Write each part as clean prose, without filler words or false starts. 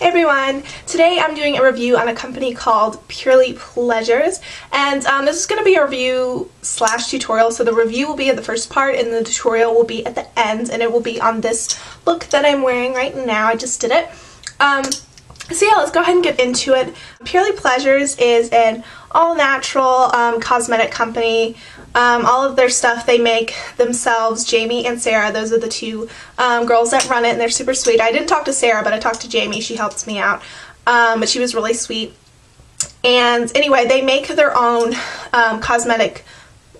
Hey everyone! Today I'm doing a review on a company called Plesures, and this is going to be a review slash tutorial. So the review will be at the first part and the tutorial will be at the end, and it will be on this look that I'm wearing right now. I just did it. So yeah, let's go ahead and get into it. Plesures is an all-natural cosmetic company. All of their stuff they make themselves. Jamie and Sarah, those are the two girls that run it, and they're super sweet. I didn't talk to Sarah, but I talked to Jamie. She helped me out, but she was really sweet. And anyway, they make their own cosmetic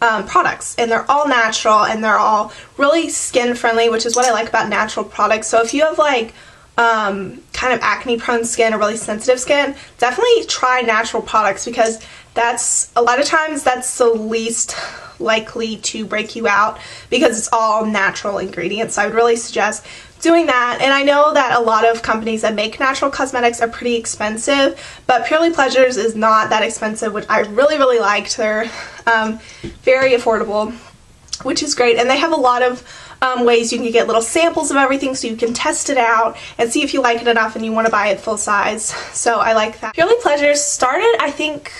products, and they're all natural, and they're all really skin friendly, which is what I like about natural products. So if you have like kind of acne prone skin or really sensitive skin, definitely try natural products, because that's a lot of times that's the least likely to break you out, because it's all natural ingredients. So I would really suggest doing that. And I know that a lot of companies that make natural cosmetics are pretty expensive, but Plesures is not that expensive, which I really liked. They're very affordable, which is great, and they have a lot of ways you can get little samples of everything, so you can test it out and see if you like it enough and you want to buy it full size. So I like that. Plesures started, I think,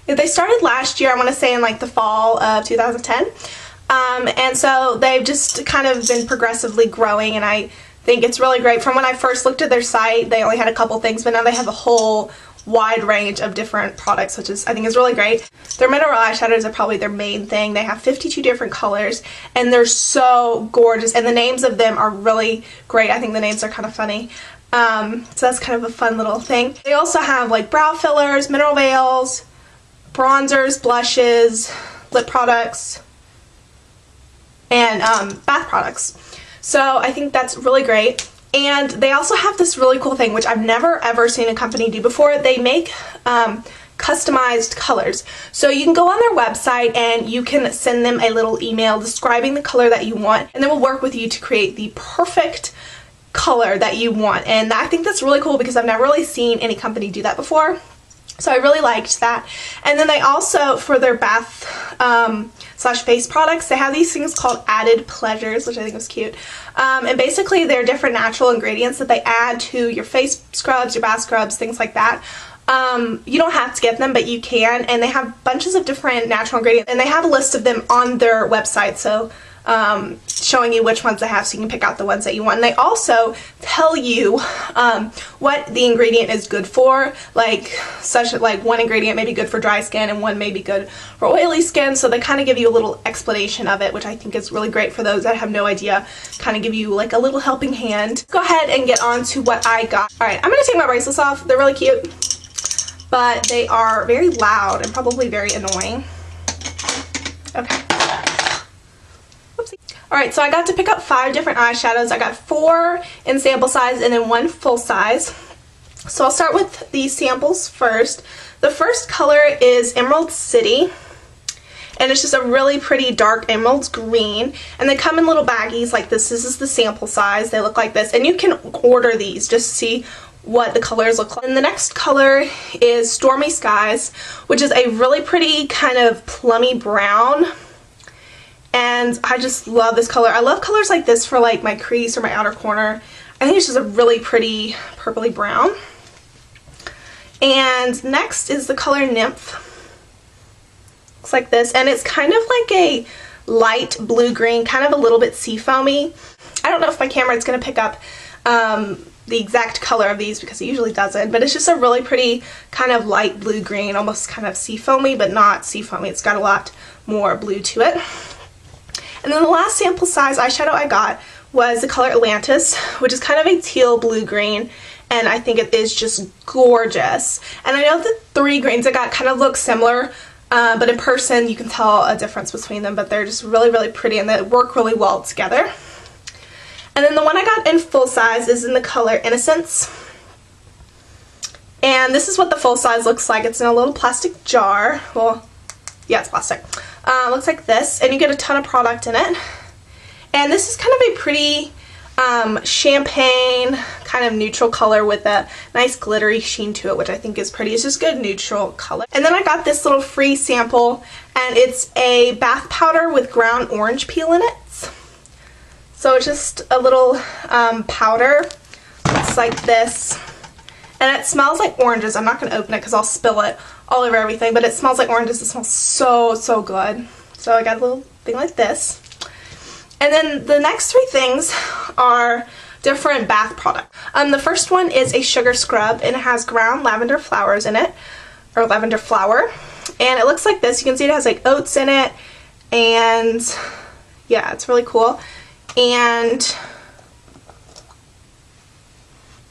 they started last year, I want to say in like the fall of 2010. And so they've just kind of been progressively growing, and I think it's really great. From when I first looked at their site, they only had a couple things, but now they have a whole wide range of different products, which is, I think, is really great. Their mineral eyeshadows are probably their main thing. They have 52 different colors, and they're so gorgeous, and the names of them are really great. I think the names are kind of funny. So that's kind of a fun little thing. They also have like brow fillers, mineral veils, bronzers, blushes, lip products, and bath products. So I think that's really great. And they also have this really cool thing, which I've never ever seen a company do before. They make customized colors. So you can go on their website and you can send them a little email describing the color that you want, and they will work with you to create the perfect color that you want. And I think that's really cool, because I've never really seen any company do that before. So I really liked that. And then they also, for their bath slash face products, they have these things called added pleasures, which I think was cute. And basically they're different natural ingredients that they add to your face scrubs, your bath scrubs, things like that. You don't have to get them, but you can. And they have bunches of different natural ingredients, and they have a list of them on their website. So showing you which ones they have, so you can pick out the ones that you want. And they also tell you what the ingredient is good for, like one ingredient may be good for dry skin and one may be good for oily skin. So they kind of give you a little explanation of it, which I think is really great for those that have no idea, kind of give you like a little helping hand. Go ahead and get on to what I got. Alright, I'm going to take my bracelets off. They're really cute, but they are very loud and probably very annoying. Okay. Alright, so I got to pick up 5 different eyeshadows. I got 4 in sample size and then 1 full size. So I'll start with the samples first. The first color is Emerald City, and it's just a really pretty dark emerald green, and they come in little baggies like this. This is the sample size. They look like this, and you can order these just to see what the colors look like. And the next color is Stormy Skies, which is a really pretty kind of plummy brown. And I just love this color. I love colors like this for like my crease or my outer corner. I think it's just a really pretty purpley brown. And next is the color Nymph. Looks like this, and it's kind of like a light blue-green, kind of a little bit sea foamy. I don't know if my camera is going to pick up the exact color of these, because it usually doesn't, but it's just a really pretty kind of light blue-green, almost kind of sea foamy, but not sea foamy. It's got a lot more blue to it. And then the last sample size eyeshadow I got was the color Atlantis, which is kind of a teal blue-green, and I think it is just gorgeous. And I know the 3 greens I got kind of look similar, but in person you can tell a difference between them, but they're just really pretty, and they work really well together. And then the one I got in full size is in the color Innocence. And this is what the full size looks like. It's in a little plastic jar. Well, yeah, it's plastic. Looks like this, and you get a ton of product in it. And this is kind of a pretty champagne kind of neutral color with a nice glittery sheen to it, which I think is pretty. It's just good neutral color. And then I got this little free sample, and it's a bath powder with ground orange peel in it. So it's just a little powder. Looks like this. and it smells like oranges. I'm not going to open it because I'll spill it all over everything, but it smells like oranges. It smells so, so good. So I got a little thing like this. And then the next three things are different bath products. The first one is a sugar scrub, and it has ground lavender flowers in it, or lavender flower, and it looks like this. You can see it has like oats in it, and yeah, it's really cool. And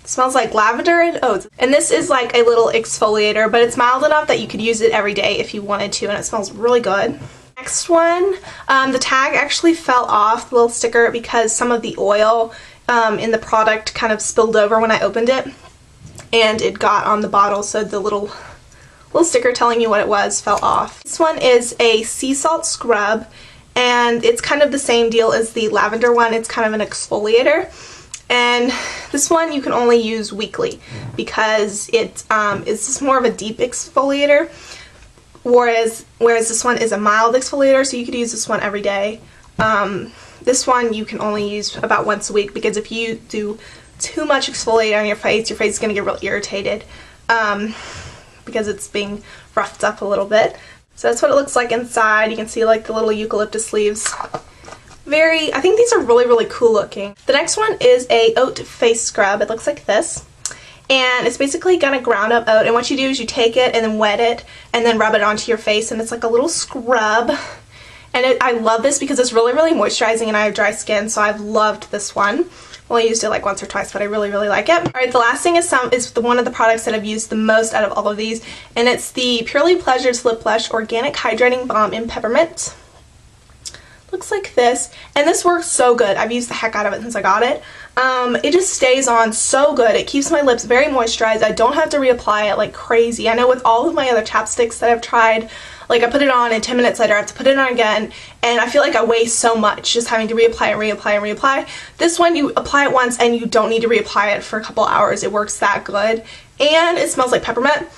it smells like lavender and oats. And this is like a little exfoliator, but it's mild enough that you could use it every day if you wanted to, and it smells really good. Next one, the tag actually fell off, the little sticker, because some of the oil in the product kind of spilled over when I opened it, and it got on the bottle, so the little sticker telling you what it was fell off. This one is a sea salt scrub, and it's kind of the same deal as the lavender one. It's kind of an exfoliator, and this one you can only use weekly because it's just more of a deep exfoliator, whereas this one is a mild exfoliator, so you could use this one every day. This one you can only use about once a week, because if you do too much exfoliating on your face is going to get real irritated because it's being roughed up a little bit. So that's what it looks like inside. You can see like the little eucalyptus leaves. I think these are really, really cool looking. The next one is a oat face scrub. It looks like this. And it's basically gonna ground up oat, and what you do is you take it and then wet it and then rub it onto your face, and it's like a little scrub. And I love this because it's really, really moisturizing, and I have dry skin, so I've loved this one. Well, I used it like once or twice, but I really, really like it. Alright, the last thing is one of the products that I've used the most out of all of these, and it's the Purely Plesures Lip Blush Organic Hydrating Balm in Peppermint. Looks like this, and this works so good. I've used the heck out of it since I got it. It just stays on so good. It keeps my lips very moisturized. I don't have to reapply it like crazy. I know with all of my other chapsticks that I've tried, like I put it on and 10 minutes later I have to put it on again, and I feel like I waste so much just having to reapply and reapply and reapply. This one, you apply it once and you don't need to reapply it for a couple hours. It works that good, and it smells like peppermint.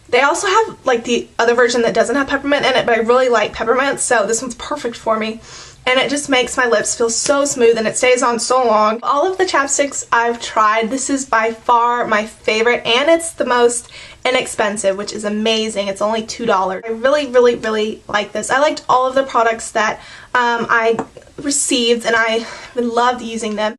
They also have like the other version that doesn't have peppermint in it, but I really like peppermint, so this one's perfect for me. And it just makes my lips feel so smooth, and it stays on so long. All of the chapsticks I've tried, this is by far my favorite, and it's the most inexpensive, which is amazing. It's only $2. I really, really, really like this. I liked all of the products that I received, and I loved using them.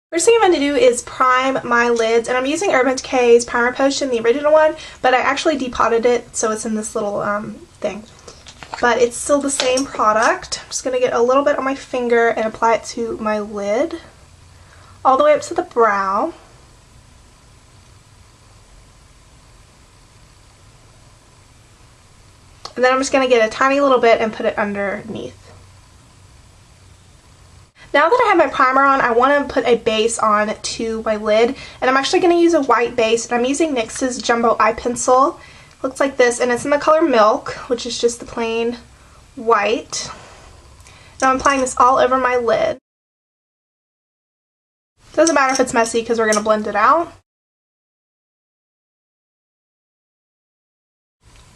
First thing I'm going to do is prime my lids, and I'm using Urban Decay's Primer Potion, the original one, but I actually depotted it, so it's in this little thing. But it's still the same product. I'm just going to get a little bit on my finger and apply it to my lid, all the way up to the brow. And then I'm just going to get a tiny little bit and put it underneath. Now that I have my primer on, I want to put a base on to my lid, and I'm actually going to use a white base, and I'm using NYX's Jumbo Eye Pencil. Looks like this, and it's in the color Milk, which is just the plain white. Now I'm applying this all over my lid. Doesn't matter if it's messy because we're going to blend it out.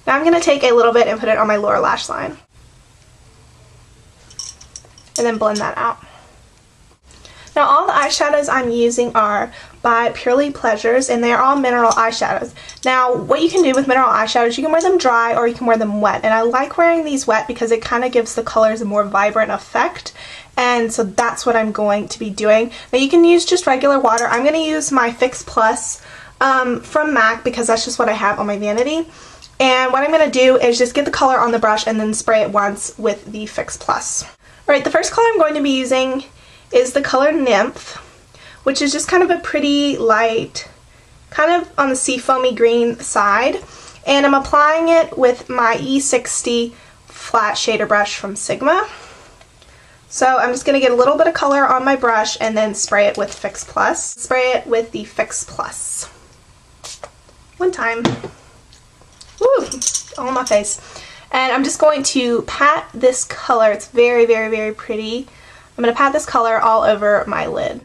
Now I'm going to take a little bit and put it on my lower lash line. And then blend that out. Now all the eyeshadows I'm using are by Purely Plesures, and they are all mineral eyeshadows. Now what you can do with mineral eyeshadows, you can wear them dry or you can wear them wet, and I like wearing these wet because it kind of gives the colors a more vibrant effect, and so that's what I'm going to be doing. Now you can use just regular water. I'm going to use my Fix Plus from MAC because that's just what I have on my vanity. And what I'm going to do is just get the color on the brush and then spray it once with the Fix Plus. Alright, the first color I'm going to be using is the color Nymph, which is just kind of a pretty light, kind of on the sea foamy green side. And I'm applying it with my E60 flat shader brush from Sigma. So I'm just going to get a little bit of color on my brush and then spray it with Fix Plus. Spray it with the Fix Plus. One time. Woo! All on my face. And I'm just going to pat this color. It's very, very, very pretty. I'm going to pat this color all over my lid.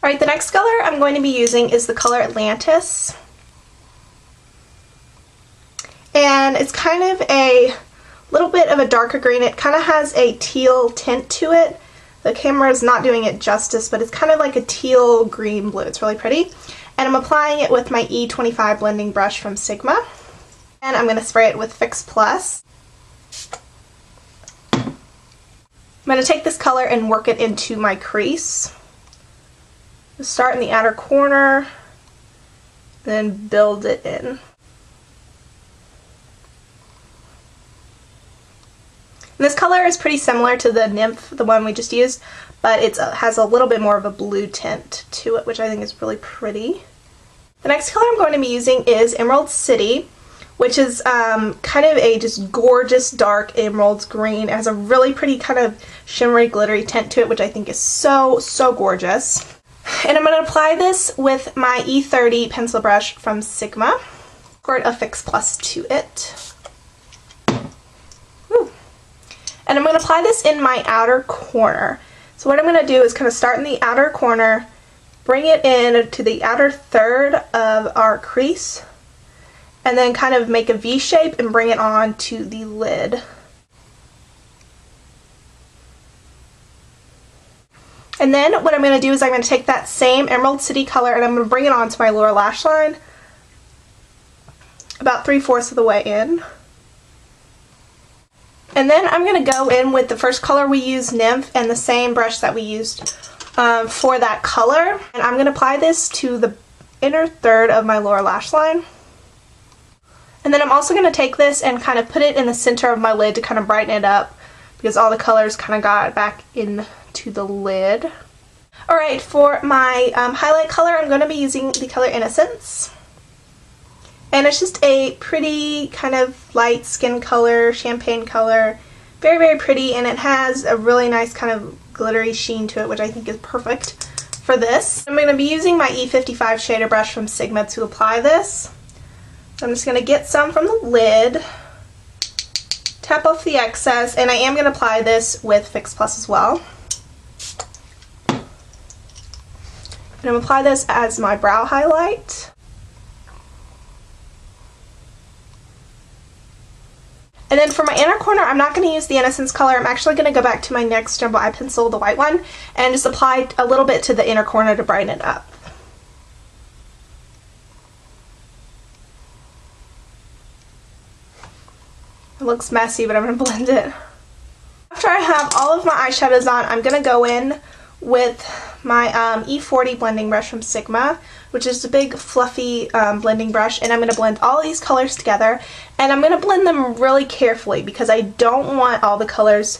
Alright, the next color I'm going to be using is the color Atlantis. And it's kind of a little bit of a darker green. It kind of has a teal tint to it. The camera is not doing it justice, but it's kind of like a teal green blue. It's really pretty. And I'm applying it with my E25 blending brush from Sigma. And I'm going to spray it with Fix Plus. I'm going to take this color and work it into my crease. Start in the outer corner, then build it in. And this color is pretty similar to the Nymph, the one we just used, but it has a little bit more of a blue tint to it, which I think is really pretty. The next color I'm going to be using is Emerald City, which is kind of a just gorgeous dark emerald green. It has a really pretty kind of shimmery glittery tint to it, which I think is so gorgeous. And I'm going to apply this with my E30 pencil brush from Sigma. Squirt a Fix Plus to it. Woo. And I'm going to apply this in my outer corner. So what I'm going to do is kind of start in the outer corner, bring it in to the outer third of our crease, and then kind of make a V shape and bring it on to the lid. And then what I'm going to do is I'm going to take that same Emerald City color and I'm going to bring it onto my lower lash line about 3/4 of the way in. And then I'm going to go in with the first color we used, Nymph, and the same brush that we used for that color. And I'm going to apply this to the inner third of my lower lash line. And then I'm also going to take this and kind of put it in the center of my lid to kind of brighten it up because all the colors kind of got back into the lid. Alright, for my highlight color, I'm going to be using the color Innocence. And it's just a pretty kind of light skin color, champagne color. Very pretty, and it has a really nice kind of glittery sheen to it, which I think is perfect for this. I'm going to be using my E55 shader brush from Sigma to apply this. So I'm just going to get some from the lid, tap off the excess, and I am going to apply this with Fix Plus as well. And I'm going to apply this as my brow highlight. And then for my inner corner, I'm not going to use the Innocence color. I'm actually going to go back to my NYX Jumbo Eye Pencil, the white one, and just apply a little bit to the inner corner to brighten it up. It looks messy, but I'm going to blend it. After I have all of my eyeshadows on, I'm going to go in with my E40 blending brush from Sigma, which is a big fluffy blending brush, and I'm going to blend all these colors together, and I'm going to blend them really carefully because I don't want all the colors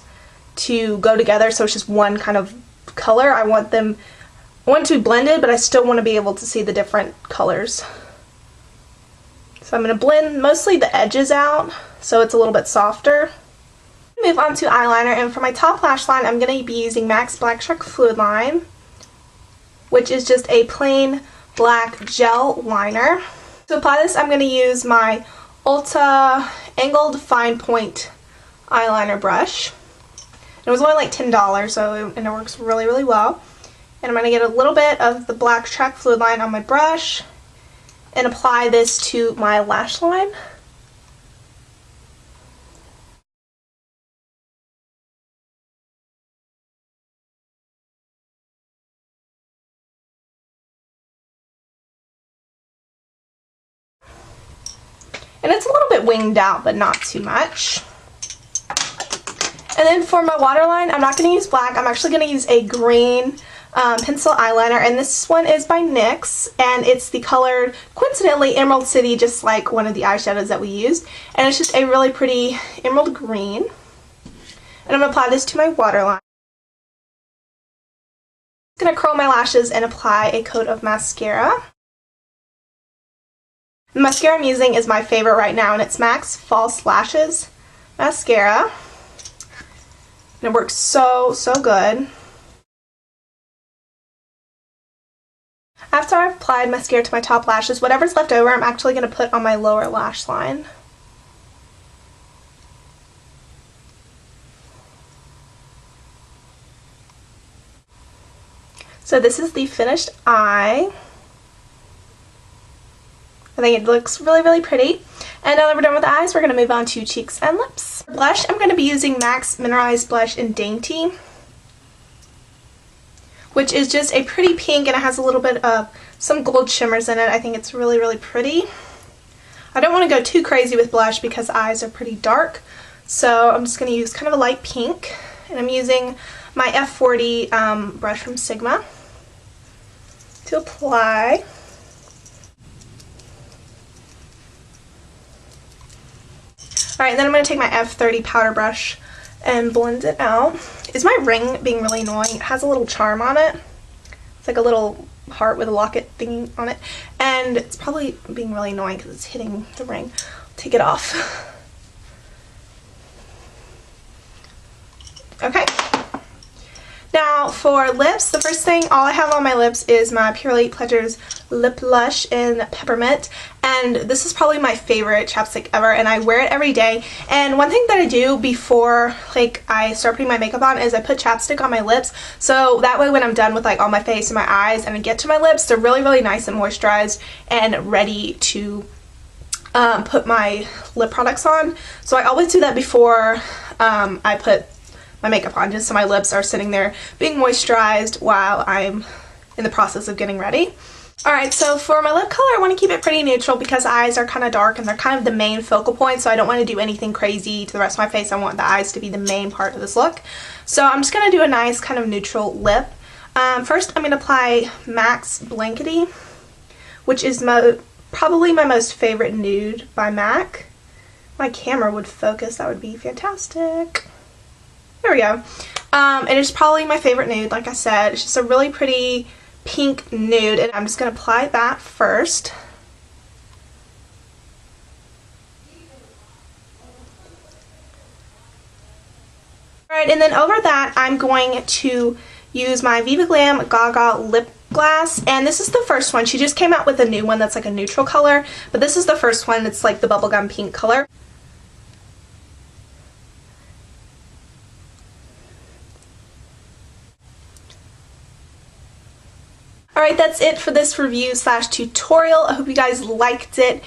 to go together so it's just one kind of color. I want them to be blended, but I still want to be able to see the different colors. So I'm going to blend mostly the edges out so it's a little bit softer. Move on to eyeliner, and for my top lash line I'm going to be using MAC's Black Shark Fluid Line, which is just a plain black gel liner. To apply this I'm going to use my Ulta Angled Fine Point eyeliner brush. It was only like $10, and it works really well. And I'm going to get a little bit of the Black Shark Fluid Line on my brush and apply this to my lash line. And it's a little bit winged out, but not too much. And then for my waterline, I'm not going to use black. I'm actually going to use a green pencil eyeliner, and this one is by NYX, and it's the color, coincidentally, Emerald City, just like one of the eyeshadows that we used. And it's just a really pretty emerald green. And I'm going to apply this to my waterline. I'm going to curl my lashes and apply a coat of mascara. The mascara I'm using is my favorite right now, and it's MAC's False Lashes mascara. And it works so good. After I've applied mascara to my top lashes, whatever's left over I'm actually going to put on my lower lash line. So this is the finished eye. I think it looks really pretty. And now that we're done with the eyes, we're going to move on to cheeks and lips. For blush, I'm going to be using MAC's Mineralized Blush in Dainty, which is just a pretty pink, and it has a little bit of some gold shimmers in it. I think it's really, really pretty. I don't want to go too crazy with blush because eyes are pretty dark, so I'm just going to use kind of a light pink, and I'm using my F40 brush from Sigma to apply. Alright, then I'm going to take my F30 powder brush and blend it out. Is my ring being really annoying? It has a little charm on it. It's like a little heart with a locket thingy on it. And it's probably being really annoying because it's hitting the ring. I'll take it off. Okay. Now for lips, the first thing, all I have on my lips is my Purely Plesures Lip Blush in Peppermint, and this is probably my favorite chapstick ever, and I wear it every day. And one thing that I do before like I start putting my makeup on is I put chapstick on my lips, so that way when I'm done with like all my face and my eyes and I get to my lips, they're really, really nice and moisturized and ready to put my lip products on. So I always do that before I put my makeup on, just so my lips are sitting there being moisturized while I'm in the process of getting ready. Alright, so for my lip color, I want to keep it pretty neutral because eyes are kind of dark and they're kind of the main focal point, so I don't want to do anything crazy to the rest of my face. I want the eyes to be the main part of this look. So I'm just going to do a nice kind of neutral lip. First, I'm going to apply MAC's Blankety, which is probably my most favorite nude by MAC. My camera would focus, that would be fantastic. There we go. It is probably my favorite nude, like I said. It's just a really pretty pink nude, and I'm just going to apply that first. Alright, and then over that, I'm going to use my Viva Glam Gaga Lip Glass, and this is the first one. She just came out with a new one that's like a neutral color, but this is the first one. It's like the bubblegum pink color. Alright, that's it for this review slash tutorial. I hope you guys liked it,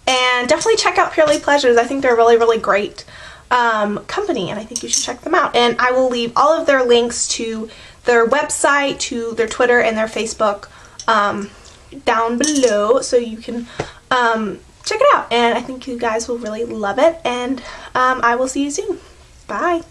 and definitely check out Purely Plesures. I think they're a really, really great company, and I think you should check them out. And I will leave all of their links to their website, to their Twitter, and their Facebook down below, so you can check it out. And I think you guys will really love it, and I will see you soon. Bye!